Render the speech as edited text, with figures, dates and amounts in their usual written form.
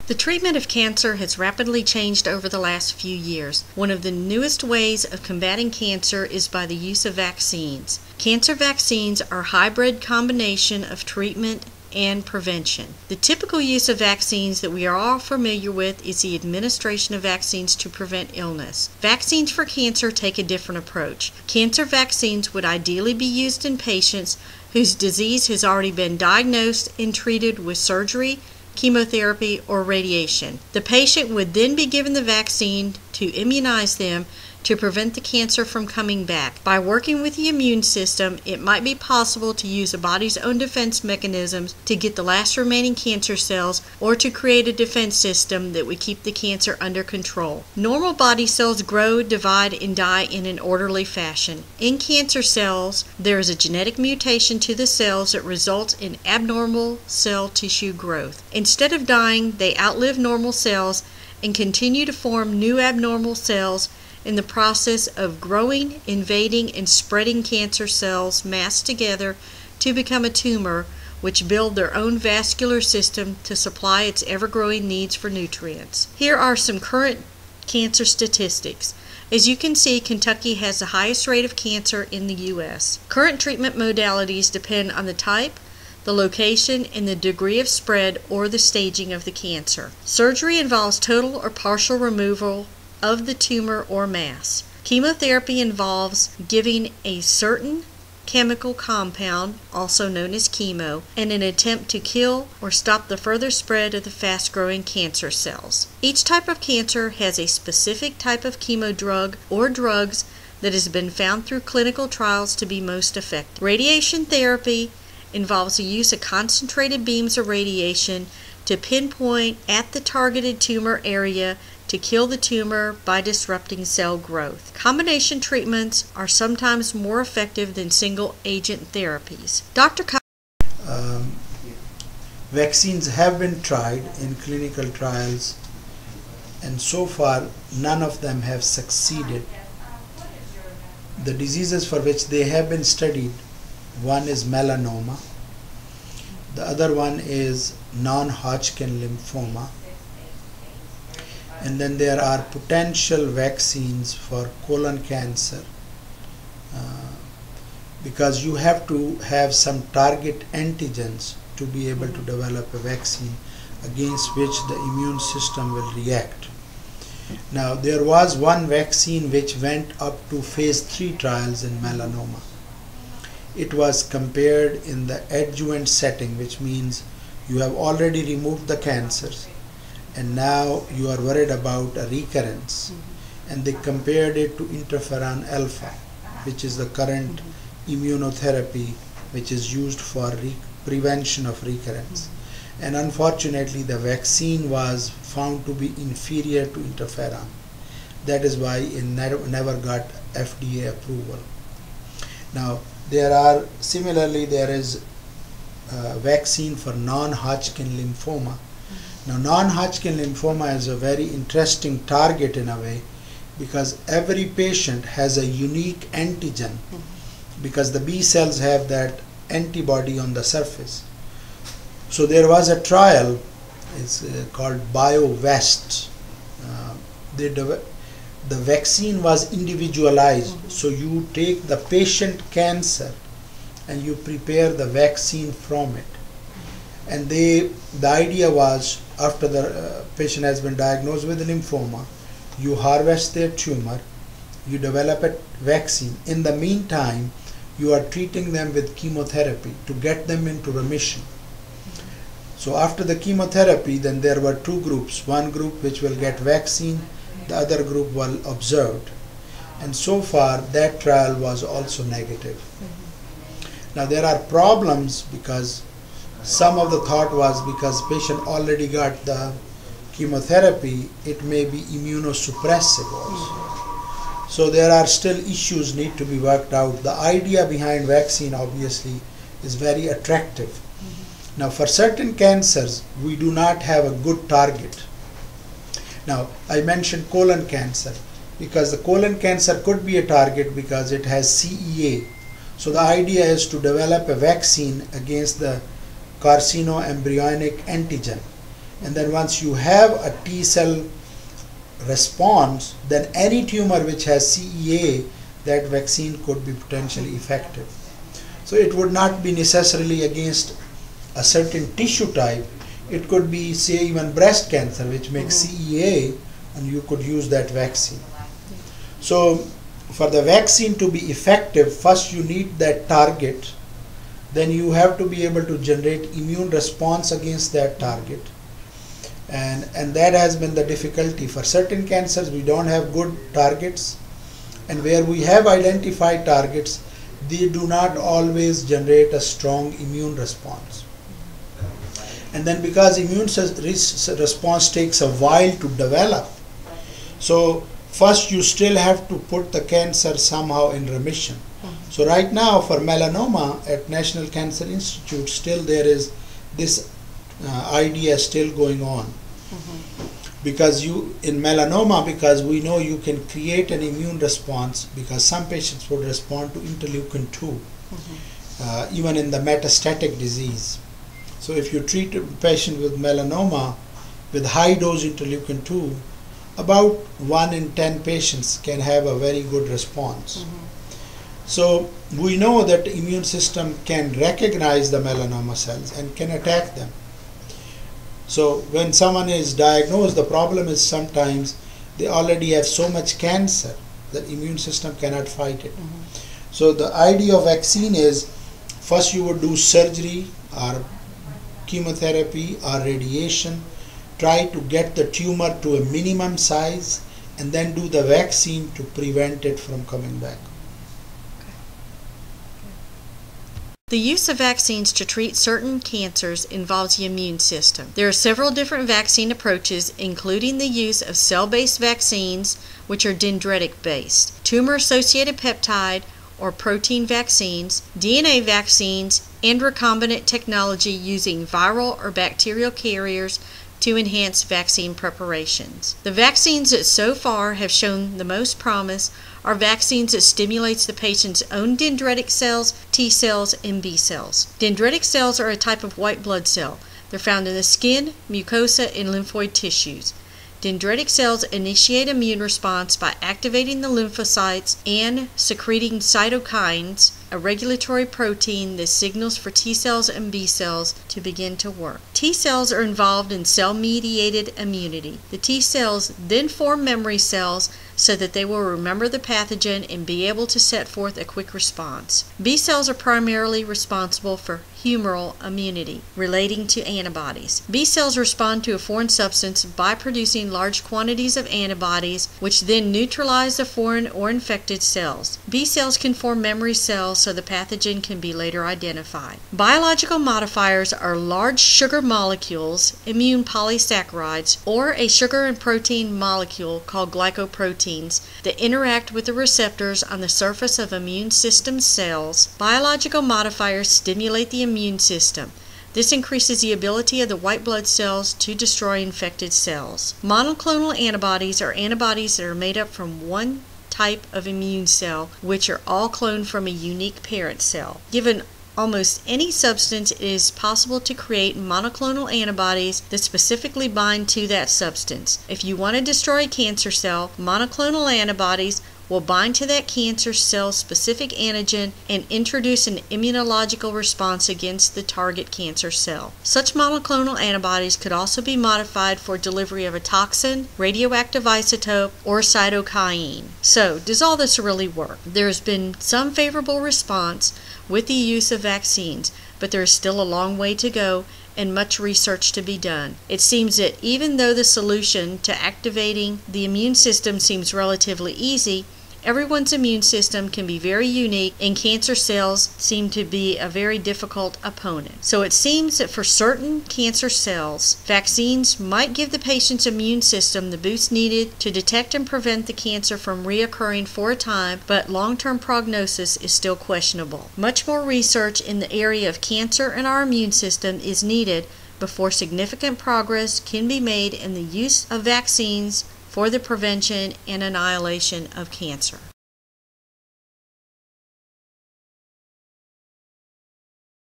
The treatment of cancer has rapidly changed over the last few years. One of the newest ways of combating cancer is by the use of vaccines. Cancer vaccines are a hybrid combination of treatment and prevention. The typical use of vaccines that we are all familiar with is the administration of vaccines to prevent illness. Vaccines for cancer take a different approach. Cancer vaccines would ideally be used in patients whose disease has already been diagnosed and treated with surgery, chemotherapy, or radiation. The patient would then be given the vaccine to immunize them to prevent the cancer from coming back. By working with the immune system, it might be possible to use the body's own defense mechanisms to get the last remaining cancer cells or to create a defense system that would keep the cancer under control. Normal body cells grow, divide, and die in an orderly fashion. In cancer cells, there is a genetic mutation to the cells that results in abnormal cell tissue growth. Instead of dying, they outlive normal cells and continue to form new abnormal cells in the process of growing, invading, and spreading cancer cells massed together to become a tumor, which build their own vascular system to supply its ever-growing needs for nutrients. Here are some current cancer statistics. As you can see, Kentucky has the highest rate of cancer in the U.S. Current treatment modalities depend on the type, the location, and the degree of spread or the staging of the cancer. Surgery involves total or partial removal of the tumor or mass. Chemotherapy involves giving a certain chemical compound, also known as chemo, in an attempt to kill or stop the further spread of the fast-growing cancer cells. Each type of cancer has a specific type of chemo drug or drugs that has been found through clinical trials to be most effective. Radiation therapy involves the use of concentrated beams of radiation to pinpoint at the targeted tumor area to kill the tumor by disrupting cell growth. Combination treatments are sometimes more effective than single-agent therapies. Vaccines have been tried in clinical trials, and so far none of them have succeeded. The diseases for which they have been studied, one is melanoma, the other one is non-Hodgkin lymphoma, and then there are potential vaccines for colon cancer, because you have to have some target antigens to be able to develop a vaccine against which the immune system will react. Now, there was one vaccine which went up to phase 3 trials in melanoma. It was compared in the adjuvant setting, which means you have already removed the cancers and now you are worried about a recurrence. And they compared it to interferon alpha, which is the current immunotherapy which is used for prevention of recurrence. And unfortunately, the vaccine was found to be inferior to interferon. That is why it never got FDA approval. Now, similarly, there is a vaccine for non-Hodgkin lymphoma. Now, non-Hodgkin lymphoma is a very interesting target in a way, because every patient has a unique antigen, because the B cells have that antibody on the surface. So there was a trial, it's called BioVest. The vaccine was individualized, so you take the patient cancer and you prepare the vaccine from it. And the idea was, after the patient has been diagnosed with lymphoma, you harvest their tumor, you develop a vaccine. In the meantime, you are treating them with chemotherapy to get them into remission. So after the chemotherapy, then there were two groups. One group which will get vaccine, the other group was observed. And so far, that trial was also negative. Now, there are problems, because some of the thought was because patient already got the chemotherapy, it may be immunosuppressive also. So there are still issues need to be worked out. The idea behind vaccine obviously is very attractive. Now, for certain cancers, we do not have a good target. Now, I mentioned colon cancer, because the colon cancer could be a target because it has CEA. So the idea is to develop a vaccine against the carcinoembryonic antigen. And then once you have a T cell response, then any tumor which has CEA, that vaccine could be potentially effective. So it would not be necessarily against a certain tissue type. It could be, say, even breast cancer, which makes CEA, and you could use that vaccine. So for the vaccine to be effective, first you need that target, then you have to be able to generate immune response against that target. And that has been the difficulty. For certain cancers, we don't have good targets, and where we have identified targets, they do not always generate a strong immune response. And then because immune response takes a while to develop, so first you still have to put the cancer somehow in remission. So right now for melanoma at National Cancer Institute, still there is this idea still going on. Because in melanoma, because we know you can create an immune response, because some patients would respond to interleukin 2, even in the metastatic disease. So if you treat a patient with melanoma with high dose interleukin 2, about 1 in 10 patients can have a very good response. So we know that the immune system can recognize the melanoma cells and can attack them. So when someone is diagnosed, the problem is sometimes they already have so much cancer that immune system cannot fight it. So the idea of vaccine is, first you would do surgery or chemotherapy or radiation, try to get the tumor to a minimum size, and then do the vaccine to prevent it from coming back. The use of vaccines to treat certain cancers involves the immune system. There are several different vaccine approaches, including the use of cell-based vaccines, which are dendritic-based, tumor-associated peptide or protein vaccines, DNA vaccines, and recombinant technology using viral or bacterial carriers to enhance vaccine preparations. The vaccines that so far have shown the most promise are vaccines that stimulates the patient's own dendritic cells, T cells, and B cells. Dendritic cells are a type of white blood cell. They're found in the skin, mucosa, and lymphoid tissues. Dendritic cells initiate immune response by activating the lymphocytes and secreting cytokines, a regulatory protein that signals for T cells and B cells to begin to work. T cells are involved in cell-mediated immunity. The T cells then form memory cells so that they will remember the pathogen and be able to set forth a quick response. B cells are primarily responsible for humoral immunity, relating to antibodies. B cells respond to a foreign substance by producing large quantities of antibodies, which then neutralize the foreign or infected cells. B cells can form memory cells so the pathogen can be later identified. Biological modifiers are large sugar molecules, immune polysaccharides, or a sugar and protein molecule called glycoproteins that interact with the receptors on the surface of immune system cells. Biological modifiers stimulate the immune system. This increases the ability of the white blood cells to destroy infected cells. Monoclonal antibodies are antibodies that are made up from one type of immune cell, which are all cloned from a unique parent cell. Given almost any substance, it is possible to create monoclonal antibodies that specifically bind to that substance. If you want to destroy a cancer cell, monoclonal antibodies will bind to that cancer cell's specific antigen and introduce an immunological response against the target cancer cell. Such monoclonal antibodies could also be modified for delivery of a toxin, radioactive isotope, or cytokine. So, does all this really work? There has been some favorable response with the use of vaccines, but there is still a long way to go and much research to be done. It seems that even though the solution to activating the immune system seems relatively easy, everyone's immune system can be very unique, and cancer cells seem to be a very difficult opponent. So it seems that for certain cancer cells, vaccines might give the patient's immune system the boost needed to detect and prevent the cancer from reoccurring for a time, but long-term prognosis is still questionable. Much more research in the area of cancer and our immune system is needed before significant progress can be made in the use of vaccines for the prevention and annihilation of cancer.